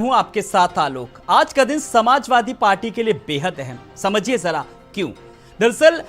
हूं आपके साथ आलोक। आज का दिन समाजवादी पार्टी के लिए बेहद अहम, समझिए जरा क्यों। दरअसल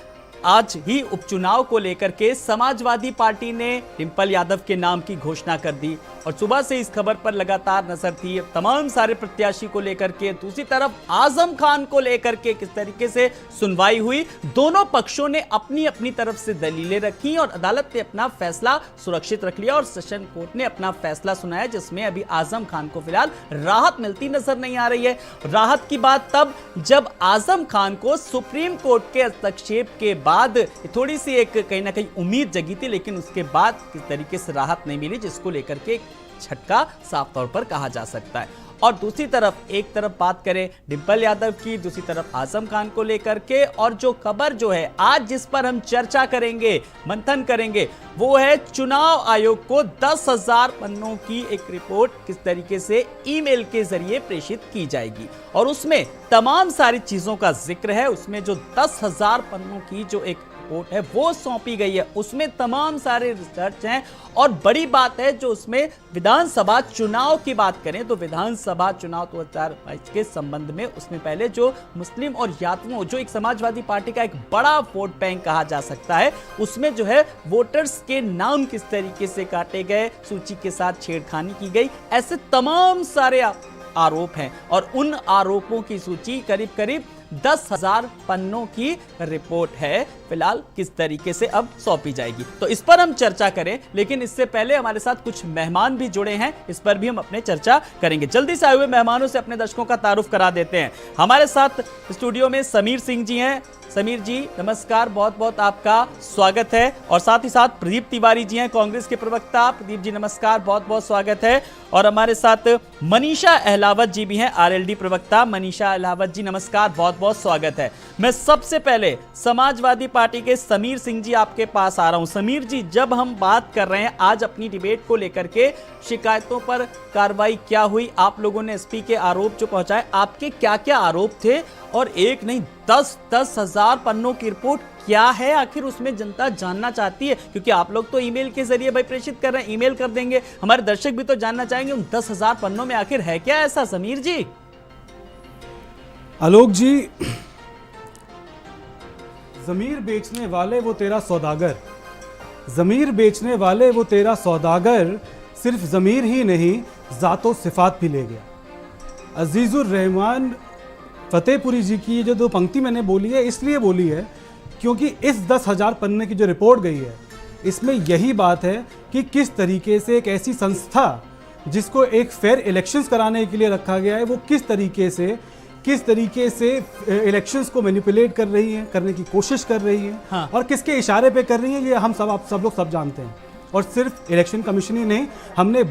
आज ही उपचुनाव को लेकर के समाजवादी पार्टी ने डिंपल यादव के नाम की घोषणा कर दी और सुबह से इस खबर पर लगातार नजर थी तमाम सारे प्रत्याशी को लेकर के। दूसरी तरफ आजम खान को लेकर के किस तरीके से सुनवाई हुई, दोनों पक्षों ने अपनी अपनी तरफ से दलीलें रखी और अदालत ने अपना फैसला सुरक्षित रख लिया और सेशन कोर्ट ने अपना फैसला सुनाया, जिसमें अभी आजम खान को फिलहाल राहत मिलती नजर नहीं आ रही है। राहत की बात तब जब आजम खान को सुप्रीम कोर्ट के हस्तक्षेप के बाद थोड़ी सी एक कहीं ना कहीं उम्मीद जगी थी, लेकिन उसके बाद किस तरीके से राहत नहीं मिली, जिसको लेकर के झटका साफ तौर पर कहा जा सकता है। और दूसरी तरफ एक तरफ बात करें डिंपल यादव की, दूसरी तरफ आजम खान को लेकर के, और जो खबर जो है आज जिस पर हम चर्चा करेंगे, मंथन करेंगे, वो है चुनाव आयोग को 10,000 पन्नों की एक रिपोर्ट किस तरीके से ईमेल के जरिए प्रेषित की जाएगी और उसमें तमाम सारी चीजों का जिक्र है। उसमें जो 10,000 पन्नों की जो एक रिपोर्ट है वो सौंपी गई है, उसमें तमाम सारे रिसर्च हैं और बड़ी बात है जो उसमें विधानसभा चुनाव की बात करें तो विधानसभा चुनाव 2022 के संबंध में उसमें पहले जो मुस्लिम और यादवों, जो एक समाजवादी पार्टी का एक बड़ा वोट बैंक कहा जा सकता है, उसमें जो है वोटर्स के नाम किस तरीके से काटे गए, सूची के साथ छेड़खानी की गई, ऐसे तमाम सारे आरोप हैं और उन आरोपों की सूची करीब करीब 10,000 पन्नों की रिपोर्ट है, फिलहाल किस तरीके से अब सौंपी जाएगी, तो इस पर हम चर्चा करें। लेकिन इससे पहले हमारे साथ कुछ मेहमान भी जुड़े हैं, इस पर भी हम अपने चर्चा करेंगे। जल्दी से आए हुए मेहमानों से अपने दर्शकों का तारुफ करा देते हैं। हमारे साथ स्टूडियो में समीर सिंह जी हैं। समीर जी नमस्कार, बहुत बहुत आपका स्वागत है। और साथ ही साथ प्रदीप तिवारी जी हैं, कांग्रेस के प्रवक्ता। प्रदीप जी नमस्कार, बहुत बहुत स्वागत है। और हमारे साथ मनीषा अहलावत जी भी हैं, आरएलडी प्रवक्ता। मनीषा अहलावत जी नमस्कार, बहुत बहुत स्वागत है। मैं सबसे पहले समाजवादी पार्टी के समीर सिंह जी आपके पास आ रहा हूं। समीर जी, जब हम बात कर रहे हैं आज अपनी डिबेट को लेकर के, शिकायतों पर कार्रवाई क्या हुई, आप लोगों ने एसपी के आरोप जो पहुंचाए, आपके क्या क्या आरोप थे, और एक नहीं 10,000 पन्नों की रिपोर्ट क्या है, आखिर उसमें जनता जानना चाहती है, क्योंकि आप लोग तो ईमेल के जरिए भाई प्रेषित कर रहे हैं, ईमेल कर देंगे, हमारे दर्शक भी तो जानना चाहेंगे उन 10,000 पन्नों में आखिर है क्या ऐसा। समीर जी। आलोक जी, जमीर बेचने वाले वो तेरा सौदागर, जमीर बेचने वाले वो तेरा सौदागर, सिर्फ जमीर ही नहीं जातो सिफात भी ले गया। अजीजुर रहमान फतेहपुरी जी की जो दो पंक्ति मैंने बोली है, इसलिए बोली है क्योंकि इस 10,000 पन्ने की जो रिपोर्ट गई है, इसमें यही बात है कि किस तरीके से एक ऐसी संस्था जिसको एक फेयर इलेक्शंस कराने के लिए रखा गया है, वो किस तरीके से इलेक्शंस को मैनिपुलेट कर रही है, करने की कोशिश कर रही है। हाँ। और किसके इशारे पे कर रही है, ये हम आप सब लोग जानते हैं। और सिर्फ इलेक्शन कमीशन ही नहीं, हमने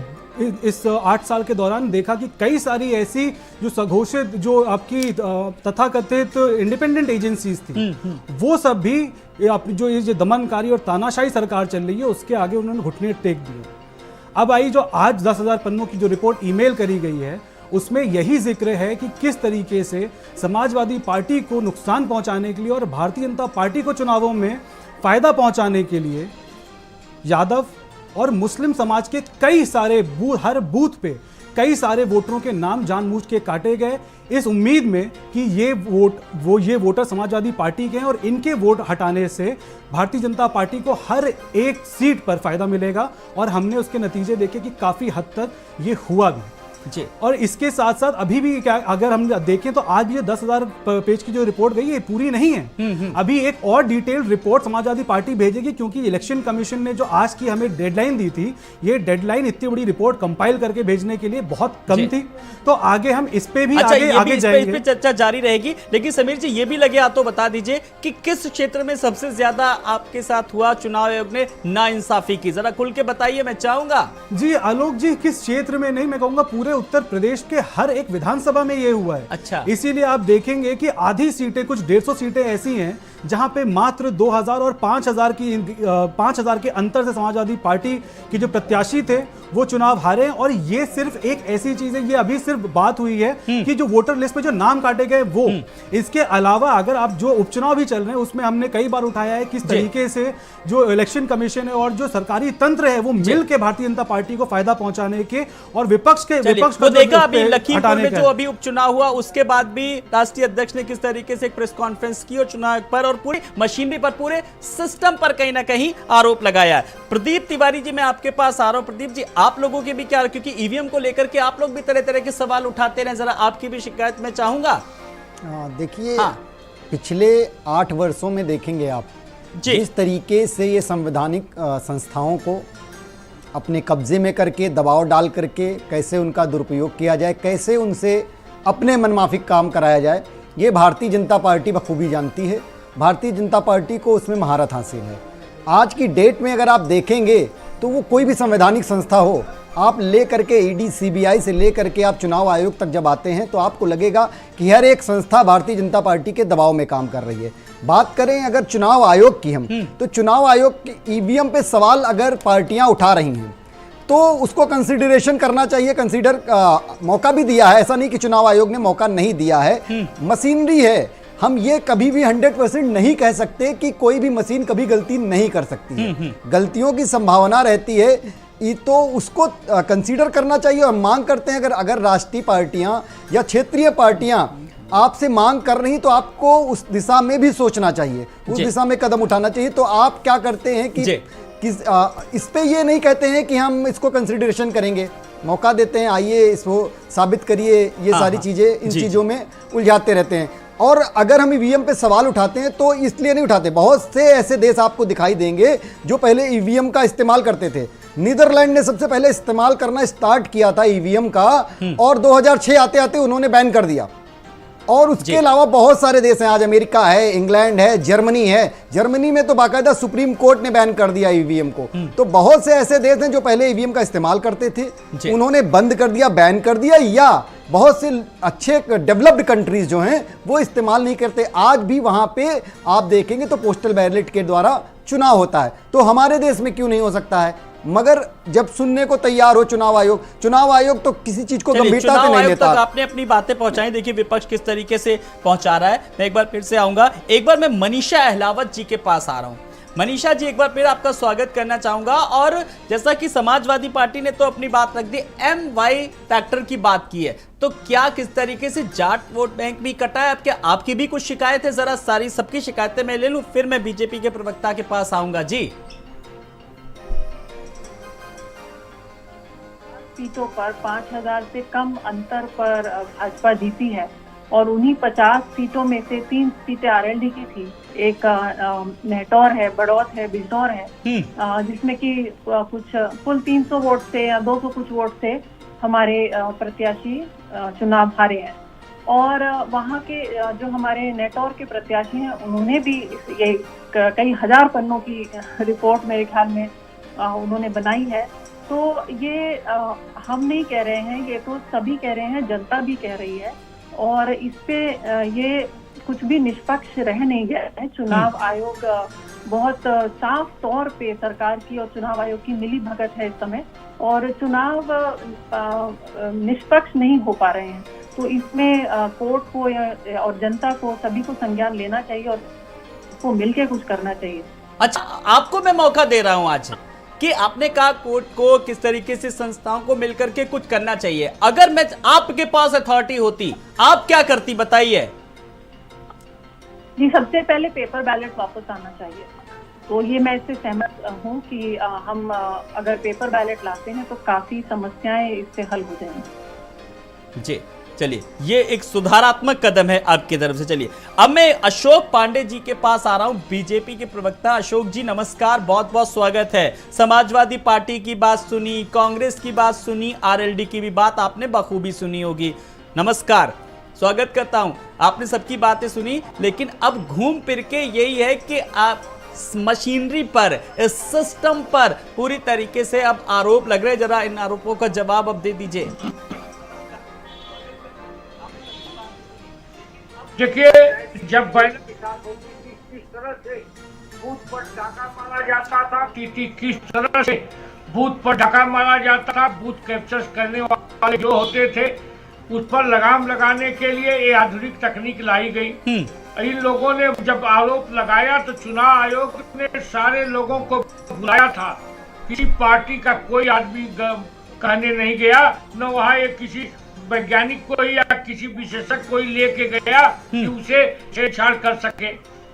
इस 8 साल के दौरान देखा कि कई सारी ऐसी जो सघोषित, जो आपकी तथाकथित इंडिपेंडेंट एजेंसीज थी, वो सब भी अपनी जो ये दमनकारी और तानाशाही सरकार चल रही है उसके आगे उन्होंने घुटने टेक दिए। अब आई जो आज 10,000 पन्नों की जो रिपोर्ट ईमेल करी गई है, उसमें यही जिक्र है कि किस तरीके से समाजवादी पार्टी को नुकसान पहुंचाने के लिए और भारतीय जनता पार्टी को चुनावों में फायदा पहुंचाने के लिए यादव और मुस्लिम समाज के कई सारे हर बूथ पे कई सारे वोटरों के नाम जानबूझ के काटे गए, इस उम्मीद में कि ये वोटर समाजवादी पार्टी के हैं और इनके वोट हटाने से भारतीय जनता पार्टी को हर एक सीट पर फायदा मिलेगा। और हमने उसके नतीजे देखे कि काफी हद तक ये हुआ भी जी। और इसके साथ साथ अभी भी क्या, अगर हम देखें तो आज ये 10,000 पेज की जो रिपोर्ट गई है पूरी नहीं है। अभी एक और डिटेल्ड रिपोर्ट समाजवादी पार्टी भेजेगी, क्योंकि इलेक्शन कमीशन ने जो आज की हमें डेडलाइन दी थी, ये डेडलाइन इतनी बड़ी रिपोर्ट कंपाइल करके भेजने के लिए बहुत कम थी। तो आगे हम इस पे भी आगे जाएंगे, इस पे चर्चा जारी रहेगी। लेकिन समीर जी, ये भी लगे हाथ तो बता दीजिए कि किस क्षेत्र में सबसे ज्यादा आपके साथ हुआ, चुनाव आयोग ने नाइंसाफी की, जरा खुल के बताइए, मैं चाहूंगा। जी आलोक जी, किस क्षेत्र में नहीं, मैं कहूंगा पूरे उत्तर प्रदेश के हर एक विधानसभा में ये हुआ है। अच्छा। इसीलिए आप देखेंगे कि आधी सीटें, कुछ 150 सीटें ऐसी हैं जहां पे मात्र 2,000 और 5,000 के अंतर से समाजवादी पार्टी के जो प्रत्याशी थे वो चुनाव हारे। और ये सिर्फ एक ऐसी चीज है, ये अभी सिर्फ बात हुई है कि जो वोटर लिस्ट पे जो नाम काटे गए वो, इसके अलावा अगर आप जो उपचुनाव भी चल रहे हैं उसमें हमने कई बार उठाया है किस तरीके से जो इलेक्शन कमीशन है और जो सरकारी तंत्र है वो मिल के भारतीय जनता पार्टी को फायदा पहुंचाने के और विपक्ष के विपक्ष वो को देखा उस अभी पे लखीमपुर हटाने में का जो है। अभी उपचुनाव हुआ उसके बाद भी राष्ट्रीय अध्यक्ष ने किस तरीके से एक प्रेस कॉन्फ्रेंस की और चुनाव पर और पूरी मशीनरी पर, पूरे सिस्टम पर कहीं ना कहीं आरोप लगाया है। प्रदीप तिवारी जी, मैं आपके पास आ रहा हूं। प्रदीप जी, आप लोगों के भी क्या, क्योंकि ईवीएम को लेकर के आप लोग भी तरह तरह के सवाल उठाते रहे, जरा आपकी भी शिकायत मैं चाहूंगा। देखिए, हाँ। पिछले 8 वर्षों में देखेंगे आप जी। जिस तरीके से ये संवैधानिक संस्थाओं को अपने कब्जे में करके, दबाव डाल करके कैसे उनका दुरुपयोग किया जाए, कैसे उनसे अपने मनमाफिक काम कराया जाए, ये भारतीय जनता पार्टी बखूबी जानती है। भारतीय जनता पार्टी को उसमें महारत हासिल है। आज की डेट में अगर आप देखेंगे तो वो कोई भी संवैधानिक संस्था हो, आप ले करके ईडी सीबीआई से ले करके आप चुनाव आयोग तक जब आते हैं तो आपको लगेगा कि हर एक संस्था भारतीय जनता पार्टी के दबाव में काम कर रही है। बात करें अगर चुनाव आयोग की हम, तो चुनाव आयोग के ईवीएम पे सवाल अगर पार्टियां उठा रही हैं तो उसको कंसिडरेशन करना चाहिए। मौका भी दिया है, ऐसा नहीं कि चुनाव आयोग ने मौका नहीं दिया है। मशीनरी है, हम ये कभी भी 100% नहीं कह सकते कि कोई भी मशीन कभी गलती नहीं कर सकती है। गलतियों की संभावना रहती है, ये तो उसको कंसीडर करना चाहिए। और मांग करते हैं अगर राष्ट्रीय पार्टियां या क्षेत्रीय पार्टियां आपसे मांग कर रही तो आपको उस दिशा में भी सोचना चाहिए, उस दिशा में कदम उठाना चाहिए। तो आप क्या करते हैं कि इस पे ये नहीं कहते हैं कि हम इसको कंसिडरेशन करेंगे, मौका देते हैं, आइए इसको साबित करिए, ये सारी चीज़ें इन चीज़ों में उलझाते रहते हैं। और अगर हम ईवीएम पे सवाल उठाते हैं तो इसलिए नहीं उठाते, बहुत से ऐसे देश आपको दिखाई देंगे जो पहले ईवीएम का इस्तेमाल करते थे। नीदरलैंड ने सबसे पहले इस्तेमाल करना स्टार्ट किया था ईवीएम का, और 2006 आते आते उन्होंने बैन कर दिया। और उसके अलावा बहुत सारे देश हैं, आज अमेरिका है, इंग्लैंड है, जर्मनी है। जर्मनी में तो बाकायदा सुप्रीम कोर्ट ने बैन कर दिया ईवीएम को। तो बहुत से ऐसे देश हैं जो पहले ईवीएम का इस्तेमाल करते थे, उन्होंने बंद कर दिया, बैन कर दिया, या बहुत से अच्छे डेवलप्ड कंट्रीज जो हैं वो इस्तेमाल नहीं करते। आज भी वहां पे आप देखेंगे तो पोस्टल बैलेट के द्वारा चुनाव होता है। तो हमारे देश में क्यों नहीं हो सकता है? मगर जब सुनने को तैयार हो चुनाव आयोग तो किसी चीज को गंभीरता से नहीं लेता। आपने अपनी बातें पहुंचाई, देखिए विपक्ष किस तरीके से पहुंचा रहा है। मैं एक बार फिर से आऊंगा, एक बार मैं मनीषा अहलावत जी के पास आ रहा हूं। मनीषा जी, एक बार फिर आपका स्वागत करना चाहूंगा। और जैसा कि समाजवादी पार्टी ने तो अपनी बात रख दी, MY फैक्टर की बात की है, तो क्या किस तरीके से जाट वोट बैंक भी कटा है? क्या आपकी भी कुछ शिकायत है? जरा सारी सबकी शिकायतें मैं ले लूं, फिर मैं बीजेपी के प्रवक्ता के पास आऊंगा। जी, सीटों पर 5000 से कम अंतर पर भाजपा जीती है, और उन्हीं 50 सीटों में से 3 सीटें आरएलडी की थी। एक नेटौर है, बड़ौत है, बिजनौर है, जिसमें कि कुछ कुल 300 वोट से या 200 कुछ वोट से हमारे प्रत्याशी चुनाव हारे हैं। और वहाँ के जो हमारे नेटौर के प्रत्याशी हैं, उन्होंने भी ये कई हजार पन्नों की रिपोर्ट मेरे ख्याल में उन्होंने बनाई है। तो ये हम नहीं कह रहे हैं, ये तो सभी कह रहे हैं, जनता भी कह रही है। और इस पे ये कुछ भी निष्पक्ष रह नहीं गया है। चुनाव आयोग बहुत साफ तौर पे सरकार की और चुनाव आयोग की मिली भगत है इस समय, और चुनाव निष्पक्ष नहीं हो पा रहे हैं। तो इसमें कोर्ट को और जनता को सभी को संज्ञान लेना चाहिए और उसको मिलके कुछ करना चाहिए। अच्छा, आपको मैं मौका दे रहा हूं आज कि आपने कहा कोर्ट को, किस तरीके से संस्थाओं को मिलकर के कुछ करना चाहिए। अगर मैं आपके पास अथॉरिटी होती, आप क्या करती, बताइए। जी, सबसे पहले पेपर बैलेट वापस आना चाहिए। तो ये मैं इससे सहमत हूँ कि हम अगर पेपर बैलेट लाते हैं तो काफी समस्याएं इससे हल हो जाएंगी। जी, चलिए, ये एक सुधारात्मक कदम है आपकी तरफ से। चलिए, अब मैं अशोक पांडे जी के पास आ रहा हूं, बीजेपी के प्रवक्ता। अशोक जी नमस्कार, बहुत बहुत स्वागत है। समाजवादी पार्टी की बात सुनी, कांग्रेस की बात सुनी, आरएलडी की भी बात आपने बखूबी सुनी होगी। नमस्कार, स्वागत करता हूं। आपने सबकी बातें सुनी, लेकिन अब घूम फिर के यही है कि आप मशीनरी पर, इस सिस्टम पर पूरी तरीके से अब आरोप लग रहे। जरा इन आरोपों का जवाब अब दे दीजिए। देखिए, जब किस तरह से बूथ पर डाका मारा जाता था, किस तरह से बूथ पर डाका मारा जाता था, बूथ कैप्चर करने वाले जो होते थे, उस पर लगाम लगाने के लिए ये आधुनिक तकनीक लाई गई। इन लोगों ने जब आरोप लगाया तो चुनाव आयोग ने सारे लोगों को बुलाया था। किसी पार्टी का कोई आदमी कहने नहीं गया, न वहाँ एक किसी वैज्ञानिक को या किसी विशेषज्ञ को ही लेके गया कि उसे छेड़छाड़ कर सके।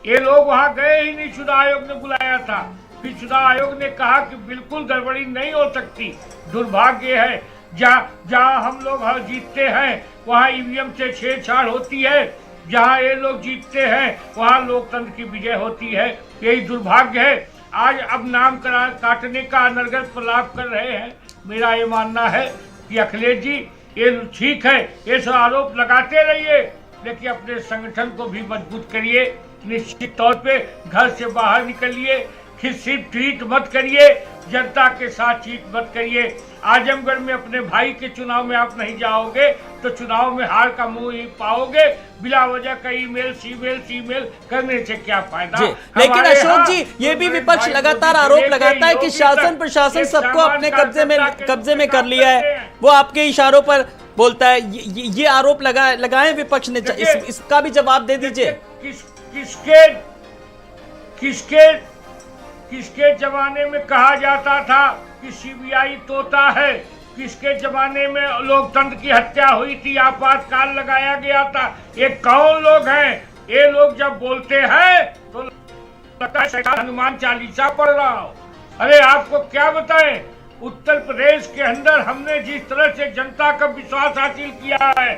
ये लोग वहाँ गए ही नहीं, चुनाव आयोग ने बुलाया था। फिर चुनाव आयोग ने कहा कि बिल्कुल गड़बड़ी नहीं हो सकती। दुर्भाग्य है जहाँ हम लोग जीतते हैं वहाँ ईवीएम से छेड़छाड़ होती है, जहाँ ये लोग जीतते हैं वहाँ लोकतंत्र की विजय होती है। यही दुर्भाग्य है। आज अब नाम काटने का अनर्गल प्रलाप कर रहे हैं। मेरा ये मानना है कि अखिलेश जी ये ठीक है, ये सब आरोप लगाते रहिए, लेकिन अपने संगठन को भी मजबूत करिए। निश्चित तौर पे घर से बाहर निकलिए, सिर्फ ट्वीट मत करिए, जनता के साथ चीट मत करिए। आजमगढ़ में अपने भाई के चुनाव में आप नहीं जाओगे तो चुनाव में हार का मुंह ही पाओगे। बिला वजह का ईमेल सीमेल करने से क्या फायदा। लेकिन अशोक जी, ये भी विपक्ष लगातार आरोप लगाता है कि शासन प्रशासन सबको अपने कब्जे में कर लिया है। वो आपके इशारों पर बोलता है। ये आरोप लगाए विपक्ष ने, इसका भी जवाब दे दीजिए। किसके जमाने में कहा जाता था कि सीबीआई तोता है? किसके जमाने में लोकतंत्र की हत्या हुई थी, आपातकाल लगाया गया था? ये कौन लोग हैं? ये लोग जब बोलते हैं तो लगता है हनुमान चालीसा पढ़ रहा हो। अरे आपको क्या बताएं, उत्तर प्रदेश के अंदर हमने जिस तरह से जनता का विश्वास हासिल किया है,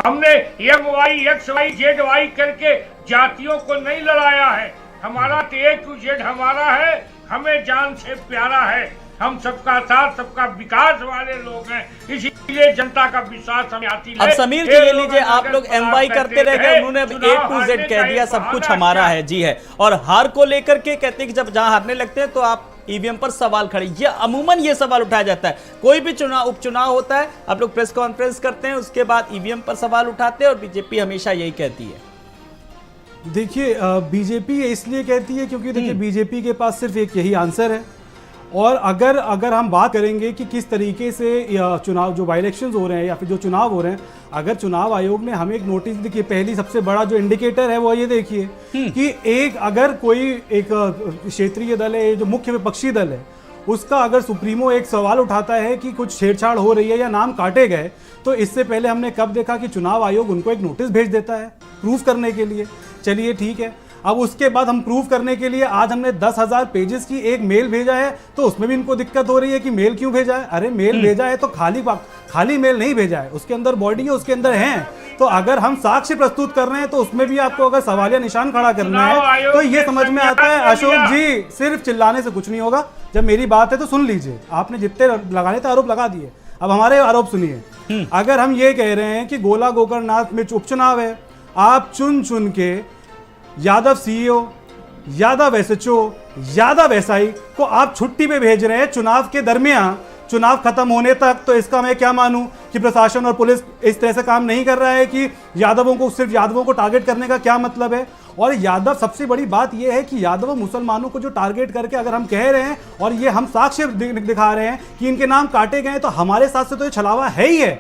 हमने MY XY ZY करके जातियों को नहीं लड़ाया है। हमारा तो A to Z हमारा है, हमें जान से प्यारा है। हम सबका साथ सबका विकास वाले लोग हैं, इसीलिए जनता का विश्वास हमें हासिल है। अब समीर जी ले लीजिए, आप लोग MY करते रह गए, उन्होंने A to Z कह दिया, सब कुछ हमारा है। जी है। और हार को लेकर के कहते हैं कि जब जहां हारने लगते हैं तो आप ईवीएम पर सवाल खड़े, ये अमूमन ये सवाल उठाया जाता है। कोई भी उपचुनाव होता है, आप लोग प्रेस कॉन्फ्रेंस करते हैं, उसके बाद ईवीएम पर सवाल उठाते हैं और बीजेपी हमेशा यही कहती है। देखिए, बीजेपी इसलिए कहती है क्योंकि देखिए बीजेपी के पास सिर्फ एक यही आंसर है। और अगर हम बात करेंगे कि किस तरीके से चुनाव जो बाई इलेक्शंस हो रहे हैं या फिर जो चुनाव हो रहे हैं, अगर चुनाव आयोग ने हमें एक नोटिस, देखिए पहली सबसे बड़ा जो इंडिकेटर है वो ये देखिए कि अगर कोई एक क्षेत्रीय दल है, जो मुख्य विपक्षी दल है, उसका अगर सुप्रीमो एक सवाल उठाता है कि कुछ छेड़छाड़ हो रही है या नाम काटे गए, तो इससे पहले हमने कब देखा कि चुनाव आयोग उनको एक नोटिस भेज देता है प्रूफ करने के लिए। चलिए ठीक है, अब उसके बाद हम प्रूफ करने के लिए आज हमने 10,000 पेजेस की एक मेल भेजा है, तो उसमें भी इनको दिक्कत हो रही है कि मेल क्यों भेजा है। अरे मेल भेजा है तो खाली मेल नहीं भेजा है, उसके अंदर बॉडी है, उसके अंदर है। तो अगर हम साक्ष्य प्रस्तुत कर रहे हैं तो उसमें भी आपको अगर सवालिया निशान खड़ा करना है तो ये समझ में आता है। अशोक जी, सिर्फ चिल्लाने से कुछ नहीं होगा, जब मेरी बात है तो सुन लीजिए। आपने जितने लगाने थे आरोप लगा दिए, अब हमारे आरोप सुनिए। अगर हम ये कह रहे हैं कि गोला गोकर्णनाथ में उपचुनाव है, आप चुन के Yadav CEO, Yadav SHO, Yadav SI को आप छुट्टी पे भेज रहे हैं चुनाव के दरमियान, चुनाव खत्म होने तक। तो इसका मैं क्या मानूं कि प्रशासन और पुलिस इस तरह से काम नहीं कर रहा है कि सिर्फ यादवों को टारगेट करने का क्या मतलब है। और यादव, सबसे बड़ी बात यह है कि यादव मुसलमानों को जो टारगेट करके अगर हम कह रहे हैं और ये हम साक्ष्य दिखा रहे हैं कि इनके नाम काटे गए, तो हमारे साथ से तो ये छलावा है ही है।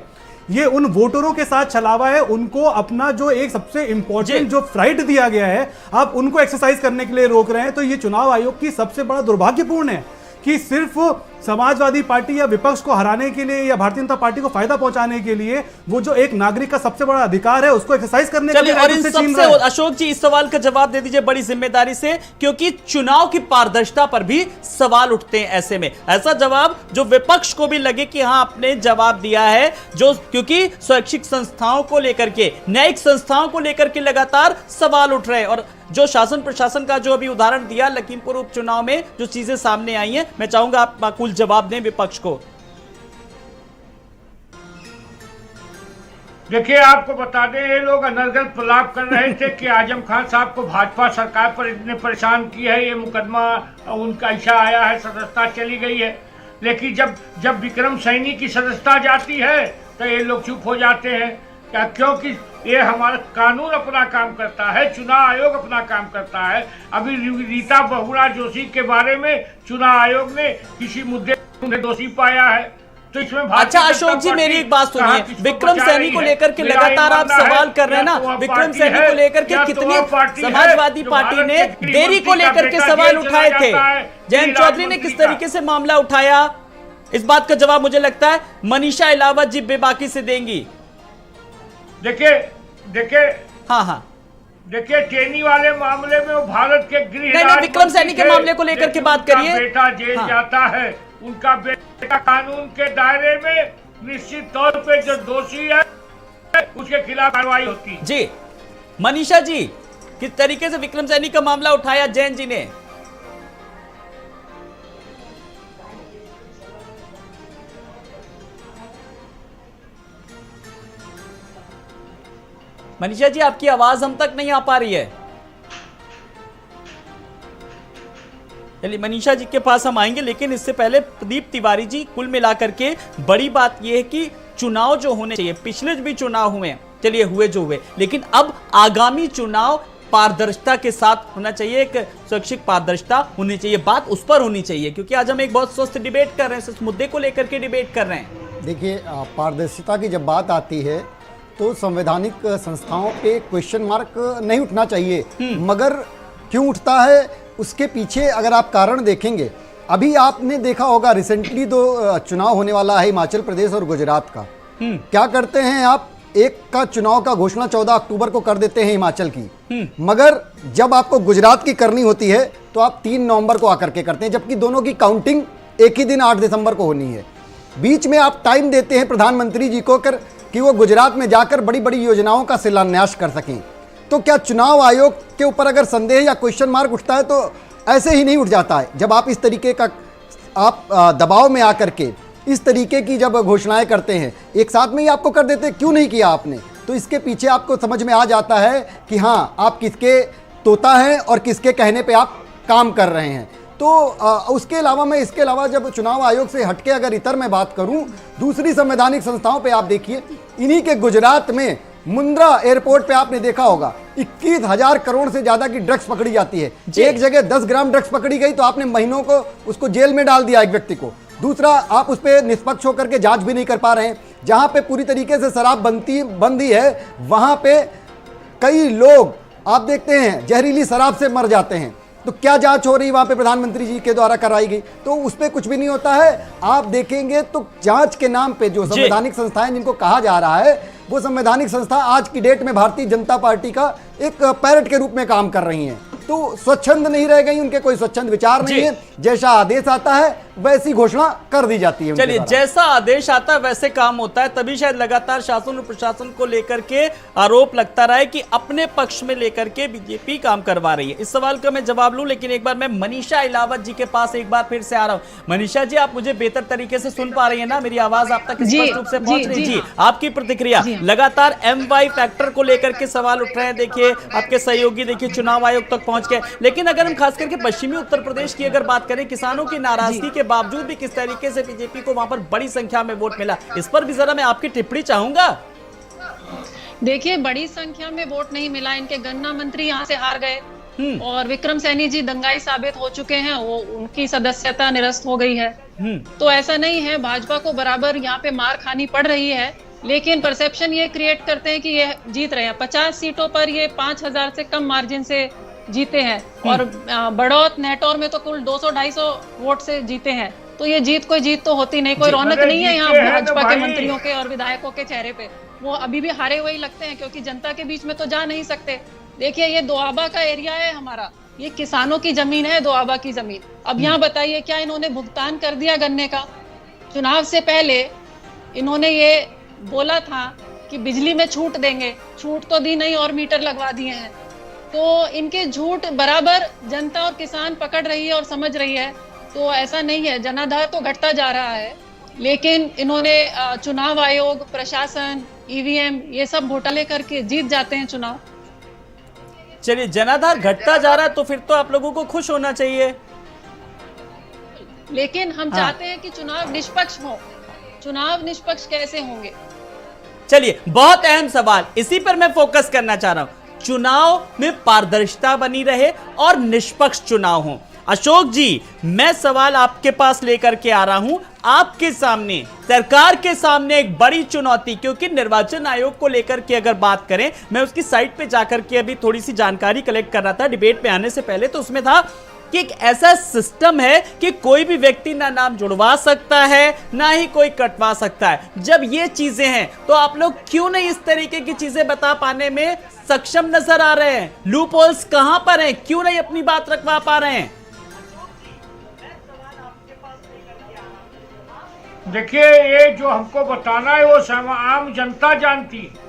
ये उन वोटरों के साथ छलावा है, उनको अपना जो एक सबसे इंपॉर्टेंट जो राइट दिया गया है, आप उनको एक्सरसाइज करने के लिए रोक रहे हैं। तो ये चुनाव आयोग की सबसे बड़ा दुर्भाग्यपूर्ण है कि सिर्फ समाजवादी पार्टी या विपक्ष को हराने के लिए या भारतीय जनता पार्टी को फायदा पहुंचाने के लिए वो जो एक नागरिक का सबसे बड़ा अधिकार है उसको एक्सरसाइज करने के लिए और इन सबसे अशोक जी इस सवाल का जवाब दे दीजिए बड़ी जिम्मेदारी से, क्योंकि चुनाव की पारदर्शिता पर भी सवाल उठते हैं। ऐसे में ऐसा जवाब जो विपक्ष को भी लगे कि हाँ आपने जवाब दिया है, जो क्योंकि शैक्षिक संस्थाओं को लेकर के, न्यायिक संस्थाओं को लेकर के लगातार सवाल उठ रहे हैं। और जो शासन प्रशासन का जो अभी उदाहरण दिया लखीमपुर उपचुनाव में जो चीजें सामने आई हैं, मैं चाहूंगा आप माकूल जवाब दें विपक्ष को। देखिए, आपको बता दें, ये लोग अनर्गल प्रलाप कर रहे थे कि आजम खान साहब को भाजपा सरकार पर इतने परेशान किया है, ये मुकदमा उनका ऐसा आया है, सदस्यता चली गई है। लेकिन जब विक्रम सैनी की सदस्यता जाती है तो ये लोग चुप हो जाते हैं। क्या? क्योंकि ये हमारा कानून अपना काम करता है, चुनाव आयोग अपना काम करता है। अभी रीता बहुगुणा जोशी के बारे में चुनाव आयोग ने किसी मुद्दे में दोषी पाया है, तो इसमें अच्छा अशोक जी मेरी एक बात सुनिए, विक्रम सैनी को लेकर के लगातार आप सवाल कर रहे हैं ना, विक्रम सैनी को लेकर के कितनी समाजवादी पार्टी ने देरी को लेकर के सवाल उठाए थे, जयंत चौधरी ने किस तरीके से मामला उठाया, इस बात का जवाब मुझे लगता है मनीषा इलावत जी बेबाकी से देंगी। देखिए हाँ देखिए, टेनी वाले मामले में वो भारत के गृह नहीं, विक्रम सैनी के मामले को लेकर के बात करिए। बेटा जेल जाता है, उनका बेटा कानून के दायरे में निश्चित तौर पे जो दोषी है उसके खिलाफ कार्रवाई होती है। जी मनीषा जी, किस तरीके से विक्रम सैनी का मामला उठाया जैन जी ने? मनीषा जी, आपकी आवाज हम तक नहीं आ पा रही है। चलिए मनीषा जी के पास हम आएंगे, लेकिन इससे पहले प्रदीप तिवारी जी, कुल मिलाकर के बड़ी बात यह है कि चुनाव जो होने चाहिए, पिछले भी चुनाव हुए, चलिए हुए जो हुए, लेकिन अब आगामी चुनाव पारदर्शिता के साथ होना चाहिए, एक स्वैच्छिक पारदर्शिता होनी चाहिए, बात उस पर होनी चाहिए, क्योंकि आज हम एक बहुत स्वस्थ डिबेट कर रहे हैं, इस मुद्दे को लेकर के डिबेट कर रहे हैं। देखिए, पारदर्शिता की जब बात आती है तो संवैधानिक संस्थाओं पे क्वेश्चन मार्क नहीं उठना चाहिए, मगर क्यों उठता है उसके पीछे अगर आप कारण देखेंगे, अभी आपने देखा होगा रिसेंटली 2 चुनाव होने वाला है, हिमाचल प्रदेश और गुजरात का। क्या करते हैं आप, एक का चुनाव का घोषणा 14 अक्टूबर को कर देते हैं हिमाचल की, मगर जब आपको गुजरात की करनी होती है तो आप 3 नवंबर को आकर के करते हैं, जबकि दोनों की काउंटिंग एक ही दिन 8 दिसंबर को होनी है। बीच में आप टाइम देते हैं प्रधानमंत्री जी को कि वो गुजरात में जाकर बड़ी बड़ी योजनाओं का शिलान्यास कर सकें। तो क्या चुनाव आयोग के ऊपर अगर संदेह या क्वेश्चन मार्क उठता है तो ऐसे ही नहीं उठ जाता है। जब आप इस तरीके का आप दबाव में आकर के इस तरीके की जब घोषणाएं करते हैं, एक साथ में ही आपको कर देते, क्यों नहीं किया आपने, तो इसके पीछे आपको समझ में आ जाता है कि हाँ, आप किसके तोता हैं और किसके कहने पे आप काम कर रहे हैं। तो उसके अलावा मैं इसके अलावा जब चुनाव आयोग से हटके अगर इतर मैं बात करूं, दूसरी संवैधानिक संस्थाओं पे आप देखिए, इन्हीं के गुजरात में मुंद्रा एयरपोर्ट पे आपने देखा होगा 21,000 करोड़ से ज्यादा की ड्रग्स पकड़ी जाती है। एक जगह 10 ग्राम ड्रग्स पकड़ी गई तो आपने महीनों को उसको जेल में डाल दिया एक व्यक्ति को। दूसरा, आप उस पर निष्पक्ष होकर के जांच भी नहीं कर पा रहे हैं। जहां पे पूरी तरीके से शराब बंदी है, वहां पे कई लोग आप देखते हैं जहरीली शराब से मर जाते हैं। तो क्या जांच हो रही वहां पे प्रधानमंत्री जी के द्वारा कराई गई? तो उस पर कुछ भी नहीं होता है। आप देखेंगे तो जांच के नाम पे जो संवैधानिक संस्थाएं जिनको कहा जा रहा है, वो संवैधानिक संस्था आज की डेट में भारतीय जनता पार्टी का एक पैरट के रूप में काम कर रही हैं। तो स्वच्छंद नहीं रह गई, उनके कोई स्वच्छंद विचार नहीं है, जैसा आदेश आता है वैसी घोषणा कर दी जाती है। चलिए, जैसा आदेश आता है वैसे काम होता है, तभी शायद लगातार शासन और प्रशासन को लेकर के आरोप लगता रहा है कि अपने पक्ष में लेकर के बीजेपी काम करवा रही है। इस सवाल का मैं जवाब लूं, लेकिन एक बार मैं मनीषा इलावत जी के पास एक बार फिर से आ रहा हूं। मनीषा जी, आप मुझे बेहतर तरीके से सुन पा रही है ना? मेरी आवाज आप तक स्पष्ट रूप से पहुंच रही? जी, आपकी प्रतिक्रिया। लगातार MY फैक्टर को लेकर के सवाल उठ रहे हैं। देखिए, आपके सहयोगी देखिए चुनाव आयोग तक पहुंच गए, लेकिन अगर हम खास करके पश्चिमी उत्तर प्रदेश की अगर बात करें, किसानों की नाराजगी के बावजूद भी किस तरीके से बीजेपी को वहां पर बड़ी संख्या में वोट मिला, इस पर भी जरा मैं आपकी टिप्पणी चाहूंगा। देखिए, बड़ी संख्या में वोट नहीं मिला, इनके गन्ना मंत्री यहाँ से हार गए और विक्रम सैनी जी दंगाई साबित हो चुके हैं, वो उनकी सदस्यता निरस्त हो गई है। तो ऐसा नहीं है, भाजपा को बराबर यहाँ पे मार खानी पड़ रही है, लेकिन परसेप्शन ये क्रिएट करते हैं कि ये जीत रहे हैं। 50 सीटों पर ये 5,000 से कम मार्जिन से जीते हैं और बड़ौत नेटौर में तो कुल 200-250 वोट से जीते हैं। तो ये जीत कोई जीत तो होती नहीं, कोई रौनक नहीं है यहाँ भाजपा के मंत्रियों के और विधायकों के चेहरे पे। वो अभी भी हारे हुए ही लगते हैं, क्योंकि जनता के बीच में तो जा नहीं सकते। देखिए, ये दोआबा का एरिया है हमारा, ये किसानों की जमीन है, दोआबा की जमीन। अब यहाँ बताइए, क्या इन्होंने भुगतान कर दिया गन्ने का? चुनाव से पहले इन्होंने ये बोला था कि बिजली में छूट देंगे, छूट तो दी नहीं और मीटर लगवा दिए हैं। तो इनके झूठ बराबर जनता और किसान पकड़ रही है और समझ रही है। तो ऐसा नहीं है, जनाधार तो घटता जा रहा है, लेकिन इन्होंने चुनाव आयोग, प्रशासन, EVM ये सब घोटाले करके जीत जाते हैं चुनाव। चलिए, जनाधार घटता जा रहा है तो फिर तो आप लोगों को खुश होना चाहिए, लेकिन हम चाहते हैं कि चुनाव निष्पक्ष हो। चुनाव निष्पक्ष कैसे होंगे? चलिए, बहुत अहम सवाल, इसी पर मैं फोकस करना चाह रहा हूं। चुनाव में पारदर्शिता बनी रहे और निष्पक्ष चुनाव हो। अशोक जी, मैं सवाल आपके पास लेकर के आ रहा हूं, आपके सामने, सरकार के सामने एक बड़ी चुनौती, क्योंकि निर्वाचन आयोग को लेकर के अगर बात करें, मैं उसकी साइट पे जाकर के अभी थोड़ी सी जानकारी कलेक्ट कर रहा था डिबेट पे आने से पहले, तो उसमें था कि एक ऐसा सिस्टम है कि कोई भी व्यक्ति ना नाम जुड़वा सकता है ना ही कोई कटवा सकता है। जब ये चीजें हैं तो आप लोग क्यों नहीं इस तरीके की चीजें बता पाने में सक्षम नजर आ रहे हैं? लूप होल्स कहां पर हैं? क्यों नहीं अपनी बात रखवा पा रहे हैं? देखिए, ये जो हमको बताना है वो आम जनता जानती है,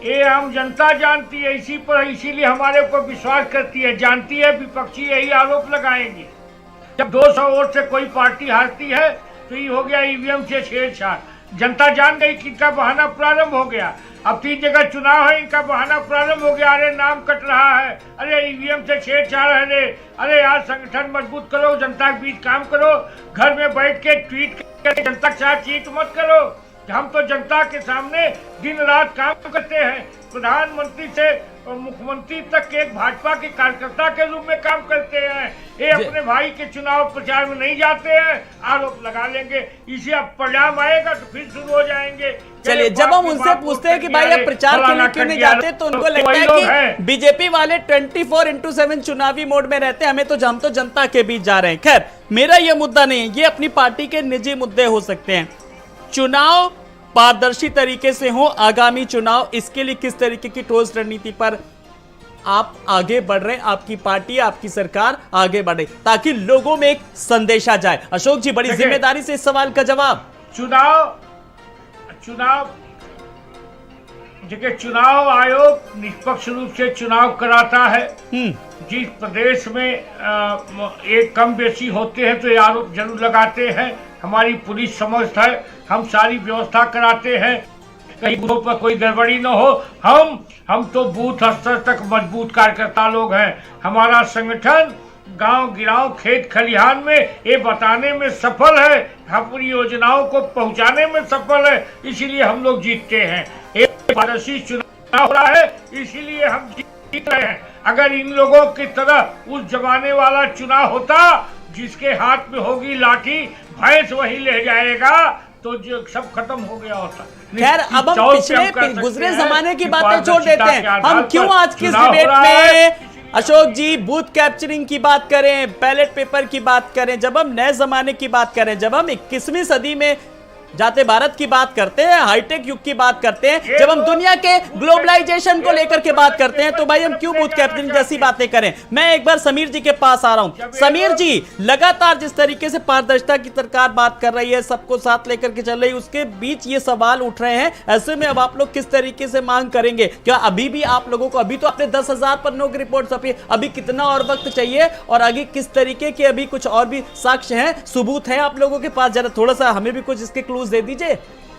ये आम जनता जानती है, इसीलिए हमारे ऊपर विश्वास करती है, जानती है विपक्षी यही आरोप लगाएंगे। जब 200 वोट से कोई पार्टी हारती है तो ये हो गया ईवीएम से छेड़छाड़। जनता जान गई कि इनका बहाना प्रारंभ हो गया। अब 3 जगह चुनाव है, इनका बहाना प्रारंभ हो गया। अरे नाम कट रहा है, अरे ईवीएम से छेड़छाड़ है, अरे यार संगठन मजबूत करो, जनता के बीच काम करो, घर में बैठ के ट्वीट करके जनता के साथ चीट मत करो। हम तो जनता के सामने दिन रात काम करते हैं, प्रधानमंत्री से मुख्यमंत्री तक के एक भाजपा के कार्यकर्ता के रूप में काम करते हैं। ये अपने भाई के चुनाव प्रचार में नहीं जाते हैं, आरोप लगा लेंगे, इसे अब परिणाम आएगा तो फिर शुरू हो जाएंगे। चलिए, जब हम उनसे पूछते हैं कि भाई आप प्रचार के लिए क्यों नहीं जाते, तो उनको लगता है कि बीजेपी वाले 24/7 चुनावी मोड में रहते हैं, हम तो जनता के बीच जा रहे हैं। खैर, मेरा यह मुद्दा नहीं है, ये अपनी पार्टी के निजी मुद्दे हो सकते हैं। चुनाव पारदर्शी तरीके से हो, आगामी चुनाव, इसके लिए किस तरीके की ठोस रणनीति पर आप आगे बढ़ रहे हैं, आपकी पार्टी, आपकी सरकार आगे बढ़े, ताकि लोगों में एक संदेशा जाए? अशोक जी, बड़ी जिम्मेदारी से इस सवाल का जवाब। चुनाव आयोग निष्पक्ष रूप से चुनाव कराता है। जिस प्रदेश में एक कम बेसी होते हैं तो ये आरोप जरूर लगाते हैं। हमारी पुलिस समस्त है, हम सारी व्यवस्था कराते हैं, कहीं बूथों पर कोई गड़बड़ी न हो। हम तो बूथ स्तर तक मजबूत कार्यकर्ता लोग हैं। हमारा संगठन गांव गिराव खेत खलिहान में ये बताने में सफल है, अपनी योजनाओं को पहुंचाने में सफल है, इसीलिए हम लोग जीतते हैं। एक पारदर्शी चुनाव हो रहा है, इसीलिए हम जीत रहे हैं। अगर इन लोगों की तरह उस जमाने वाला चुनाव होता जिसके हाथ में होगी लाठी, भैंस वही ले जाएगा, तो जो सब खत्म हो गया होता। खैर, अब हम पिछले गुजरे जमाने की बातें छोड़ देते हैं। हम क्यों आज की इस डिबेट में अशोक जी बूथ कैप्चरिंग की बात करें, बैलेट पेपर की बात करें, जब हम नए जमाने की बात करें, जब हम 21वीं सदी में जाते भारत की बात करते हैं, हाईटेक युग की बात करते हैं, जब हम दुनिया के ग्लोबलाइजेशन को लेकर के बात करते हैं, तो भाई हम क्यों बूथ कैप्चरिंग जैसी बातें करें? मैं एक बार समीर जी के पास आ रहा हूं। समीर जी, लगातार जिस तरीके से पारदर्शिता की सरकार बात कर रही है, सबको साथ लेकर के चल रही है, उसके बीच ये सवाल उठ रहे हैं। ऐसे में अब आप लोग किस तरीके से मांग करेंगे? क्या अभी भी आप लोगों को, अभी तो आपने 10,000 पन्नों की रिपोर्ट छपी, अभी कितना और वक्त चाहिए, और आगे किस तरीके के अभी कुछ और भी साक्ष्य हैं, सबूत है आप लोगों के पास? जरा थोड़ा सा हमें भी कुछ इसके क्लूज दे दीजिए।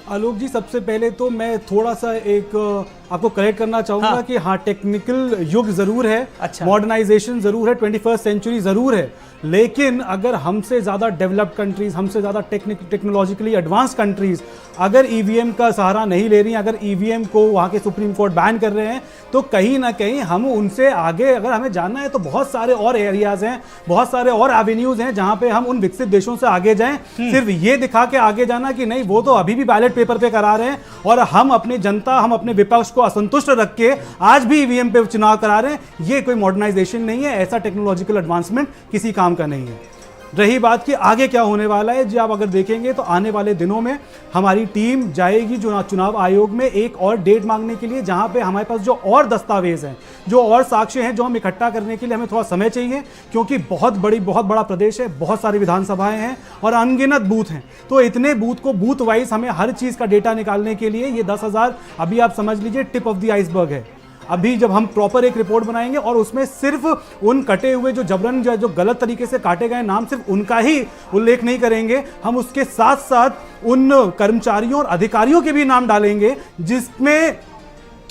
आलोक जी, सबसे पहले तो मैं थोड़ा सा एक आपको करेक्ट करना चाहूंगा कि हाँ, टेक्निकल युग जरूर है, अच्छा, मॉडर्नाइजेशन जरूर है, 21st सेंचुरी जरूर है, लेकिन अगर हमसे ज़्यादा डेवलप्ड कंट्रीज, हमसे ज़्यादा टेक्नोलॉजिकली एडवांस कंट्रीज अगर ईवीएम का सहारा नहीं ले रही हैं, अगर ईवीएम को वहाँ के सुप्रीम कोर्ट बैन कर रहे हैं, तो कहीं ना कहीं हम उनसे आगे अगर हमें जानना है तो बहुत सारे और एरियाज हैं, बहुत सारे और एवेन्यूज हैं जहाँ पे हम उन विकसित देशों से आगे जाएं। सिर्फ ये दिखा के आगे जाना कि नहीं, वो तो अभी भी बैलेट पेपर पे करा रहे हैं और हम अपनी जनता, हम अपने विपक्ष को असंतुष्ट रख के आज भी ईवीएम पे चुनाव करा रहे हैं, ये कोई मॉडर्नाइजेशन नहीं है, ऐसा टेक्नोलॉजिकल एडवांसमेंट किसी काम का नहीं है। रही बात कि आगे क्या होने वाला है, जी आप अगर देखेंगे तो आने वाले दिनों में हमारी टीम जाएगी चुनाव आयोग में एक और डेट मांगने के लिए, जहां पे हमारे पास जो और दस्तावेज हैं, जो और साक्ष्य हैं, जो हम इकट्ठा करने के लिए हमें थोड़ा समय चाहिए, क्योंकि बहुत बड़ा प्रदेश है, बहुत सारी विधानसभाएं हैं और अनगिनत बूथ हैं। तो इतने बूथ को बूथ वाइज हमें हर चीज़ का डेटा निकालने के लिए ये 10,000 अभी आप समझ लीजिए टिप ऑफ द आइसबर्ग है। अभी जब हम प्रॉपर एक रिपोर्ट बनाएंगे और उसमें सिर्फ उन कटे हुए जो जबरन जो गलत तरीके से काटे गए नाम, सिर्फ उनका ही उल्लेख नहीं करेंगे, हम उसके साथ साथ उन कर्मचारियों और अधिकारियों के भी नाम डालेंगे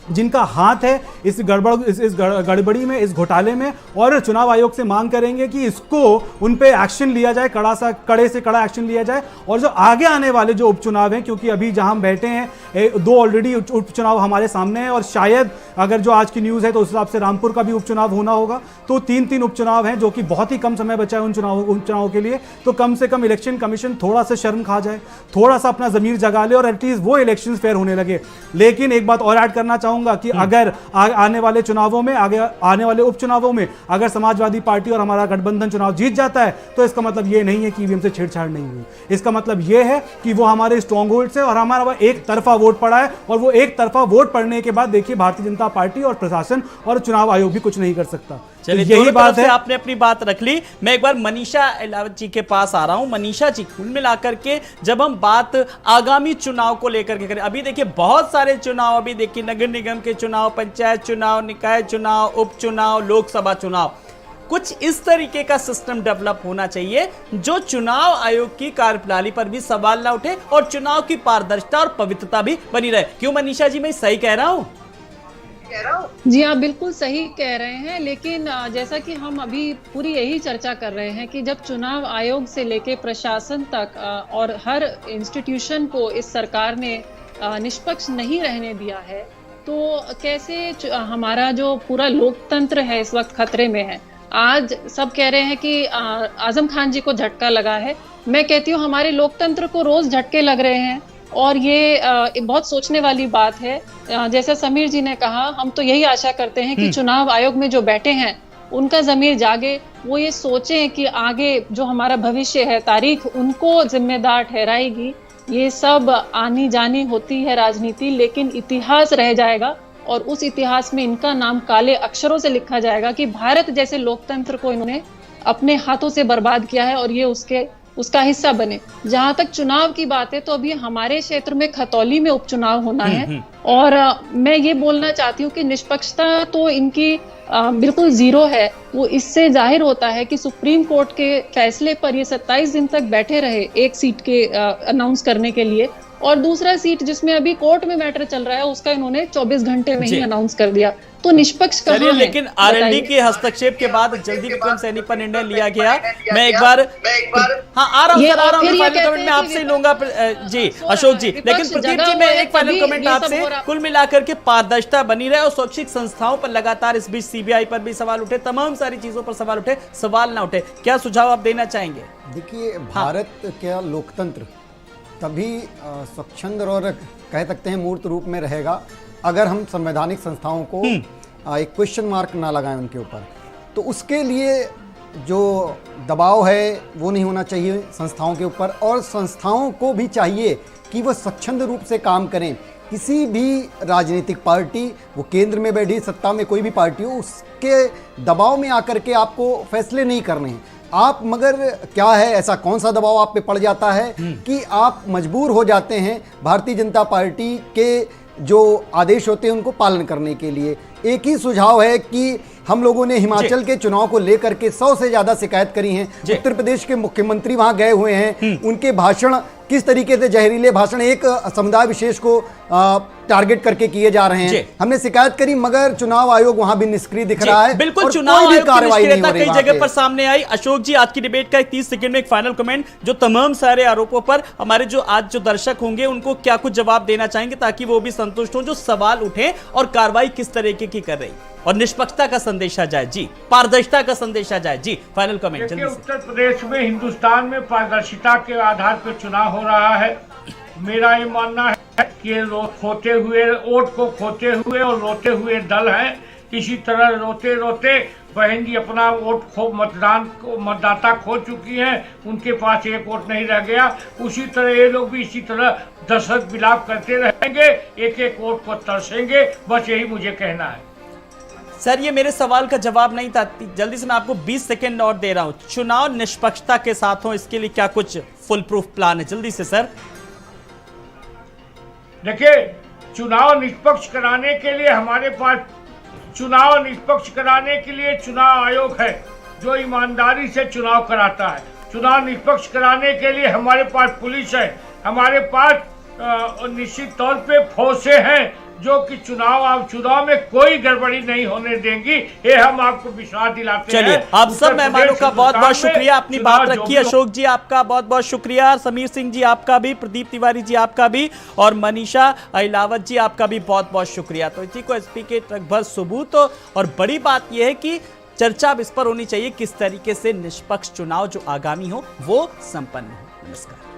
जिनका हाथ है इस गड़बड़ी में, इस घोटाले में, और चुनाव आयोग से मांग करेंगे कि इसको उन पे एक्शन लिया जाए, कड़े से कड़ा एक्शन लिया जाए। और जो आगे आने वाले जो उपचुनाव हैं, क्योंकि अभी जहां हम बैठे हैं 2 ऑलरेडी उपचुनाव हमारे सामने हैं और शायद अगर जो आज की न्यूज़ है तो उस हिसाब से रामपुर का भी उपचुनाव होना होगा। तो 3 उपचुनाव हैं जो कि बहुत ही कम समय बचा है उन चुनावों के लिए। तो कम से कम इलेक्शन कमीशन थोड़ा सा शर्म खा जाए, थोड़ा सा अपना ज़मीर जगा ले और एटलीस्ट वो इलेक्शन फेयर होने लगे। लेकिन एक बात और ऐड करना चाहूंगा कि अगर आने वाले चुनावों में, आगे आने वाले उपचुनावों में अगर समाजवादी पार्टी और हमारा गठबंधन चुनाव जीत जाता है तो इसका मतलब ये नहीं है कि ईवीएम से छेड़छाड़ नहीं हुई। इसका मतलब ये है कि वो हमारे स्ट्रॉन्ग होल्ड से और हमारा एक तरफा वोट पड़ा है, और वो एक तरफा वोट पड़ने के बाद देखिए भारतीय जनता पार्टी और प्रशासन और चुनाव आयोग भी कुछ नहीं कर सकता। चलिए, तो यही बात है। आपने अपनी बात रख ली। मैं एक बार मनीषा अहलावत जी के पास आ रहा हूं। मनीषा जी, कुल मिलाकर के जब हम बात आगामी चुनाव को लेकर के करें, अभी देखिए बहुत सारे चुनाव, अभी देखिए नगर निगम के चुनाव, पंचायत चुनाव, निकाय चुनाव, उपचुनाव, लोकसभा चुनाव, कुछ इस तरीके का सिस्टम डेवलप होना चाहिए जो चुनाव आयोग की कार्यप्रणाली पर भी सवाल ना उठे और चुनाव की पारदर्शिता और पवित्रता भी बनी रहे। क्यों मनीषा जी, मैं सही कह रहा हूं? जी आप बिल्कुल सही कह रहे हैं, लेकिन जैसा कि हम अभी पूरी यही चर्चा कर रहे हैं कि जब चुनाव आयोग से लेके प्रशासन तक और हर इंस्टीट्यूशन को इस सरकार ने निष्पक्ष नहीं रहने दिया है, तो कैसे हमारा जो पूरा लोकतंत्र है इस वक्त खतरे में है। आज सब कह रहे हैं कि आजम खान जी को झटका लगा है। मैं कहती हूँ हमारे लोकतंत्र को रोज झटके लग रहे हैं और ये बहुत सोचने वाली बात है। जैसा समीर जी ने कहा, हम तो यही आशा करते हैं कि चुनाव आयोग में जो बैठे हैं उनका ज़मीर जागे, वो ये सोचें कि आगे जो हमारा भविष्य है, तारीख उनको जिम्मेदार ठहराएगी। ये सब आनी जानी होती है राजनीति, लेकिन इतिहास रह जाएगा और उस इतिहास में इनका नाम काले अक्षरों से लिखा जाएगा कि भारत जैसे लोकतंत्र को इन्होंने अपने हाथों से बर्बाद किया है और ये उसका हिस्सा बने। जहां तक चुनाव की बात है, तो अभी हमारे क्षेत्र में खतौली में उपचुनाव होना है और मैं ये बोलना चाहती हूँ कि निष्पक्षता तो इनकी बिल्कुल जीरो है। वो इससे जाहिर होता है कि सुप्रीम कोर्ट के फैसले पर ये 27 दिन तक बैठे रहे एक सीट के अनाउंस करने के लिए, और दूसरा सीट जिसमें अभी कोर्ट में मैटर चल रहा है उसका इन्होंने 24 घंटे में ही अनाउंस कर दिया। तो निष्पक्ष कहाँ है? लेकिन आरएलडी के हस्तक्षेप के बाद जल्दी विक्रम सैनी पर निर्णय लिया गया। मैं एक बार हाँ आ रहा हूँ फाइनल कमेंट में आपसे लूंगा जी अशोक जी। लेकिन प्रदीप जी, मैं एक फाइनल कमेंट आपसे, कुल मिलाकर के पारदर्शिता बनी रहे और स्वैच्छिक संस्थाओं पर लगातार इस बीच सीबीआई पर भी सवाल उठे, तमाम सारी चीजों पर सवाल उठे, सवाल ना उठे, क्या सुझाव आप देना चाहेंगे? देखिए, भारत का लोकतंत्र तभी स्वच्छंद और कह सकते हैं मूर्त रूप में रहेगा अगर हम संवैधानिक संस्थाओं को एक क्वेश्चन मार्क ना लगाएं उनके ऊपर। तो उसके लिए जो दबाव है वो नहीं होना चाहिए संस्थाओं के ऊपर, और संस्थाओं को भी चाहिए कि वो स्वच्छंद रूप से काम करें। किसी भी राजनीतिक पार्टी, वो केंद्र में बैठी सत्ता में कोई भी पार्टी हो, उसके दबाव में आकर के आपको फैसले नहीं करने हैं आप। मगर क्या है, ऐसा कौन सा दबाव आप पे पड़ जाता है कि आप मजबूर हो जाते हैं भारतीय जनता पार्टी के जो आदेश होते हैं उनको पालन करने के लिए। एक ही सुझाव है कि हम लोगों ने हिमाचल के चुनाव को लेकर के 100 से ज्यादा शिकायत करी हैं। उत्तर प्रदेश के मुख्यमंत्री वहां गए हुए हैं, उनके भाषण किस तरीके से जहरीले भाषण एक समुदाय विशेष को टारगेट करके किए जा रहे हैं, हमने शिकायत करी, मगर चुनाव आयोग वहां भी निष्क्रिय दिख रहा है। बिल्कुल, चुनाव आयोग की निष्क्रियता कई जगह पर सामने आई। अशोक जी, आज की डिबेट का एक 30 सेकंड में एक फाइनल कमेंट, जो तमाम सारे आरोपों पर हमारे जो आज जो दर्शक होंगे उनको क्या कुछ जवाब देना चाहेंगे ताकि वो भी संतुष्ट हो, जो सवाल उठे और कार्रवाई किस तरीके की कर रही और निष्पक्षता का संदेशा जाए जी, पारदर्शिता का संदेशा जाए जी। फाइनल कमेंट जल्दी से। उत्तर प्रदेश में, हिंदुस्तान में पारदर्शिता के आधार पर चुनाव हो रहा है। मेरा ये मानना है कि खोते हुए वोट को खोते हुए और रोते हुए दल हैं। इसी तरह रोते रोते बहन जी अपना वोट मतदाता खो चुकी हैं, उनके पास एक वोट नहीं रह गया। उसी तरह ये लोग भी इसी तरह दशरथ विलाप करते रहेंगे, एक एक वोट को तरसेंगे। बस यही मुझे कहना है। सर, ये मेरे सवाल का जवाब नहीं था, जल्दी से मैं आपको 20 सेकंड और दे रहा हूं। चुनाव निष्पक्षता के साथ हो, इसके लिए क्या कुछ फुल प्रूफ प्लान है? जल्दी से सर। देखिए, चुनाव निष्पक्ष कराने के लिए हमारे पास चुनाव आयोग है जो ईमानदारी से चुनाव कराता है। चुनाव निष्पक्ष कराने के लिए हमारे पास पुलिस है, हमारे पास निश्चित तौर पे फोर्सें हैं जो कि चुनाव में कोई गड़बड़ी नहीं होने देंगी, ये हम आपको विश्वास दिलाते हैं। चलिए, आप सब मेहमानों का बहुत बहुत शुक्रिया, अपनी बात रखिए। अशोक जी आपका बहुत बहुत शुक्रिया, समीर सिंह जी आपका भी, प्रदीप तिवारी जी आपका भी, और मनीषा अहिलावत जी आपका भी बहुत बहुत शुक्रिया। तो इसी को एसपी के भर सबूत, और बड़ी बात यह है कि चर्चा अब इस पर होनी चाहिए किस तरीके से निष्पक्ष चुनाव जो आगामी हो वो संपन्न हो। नमस्कार।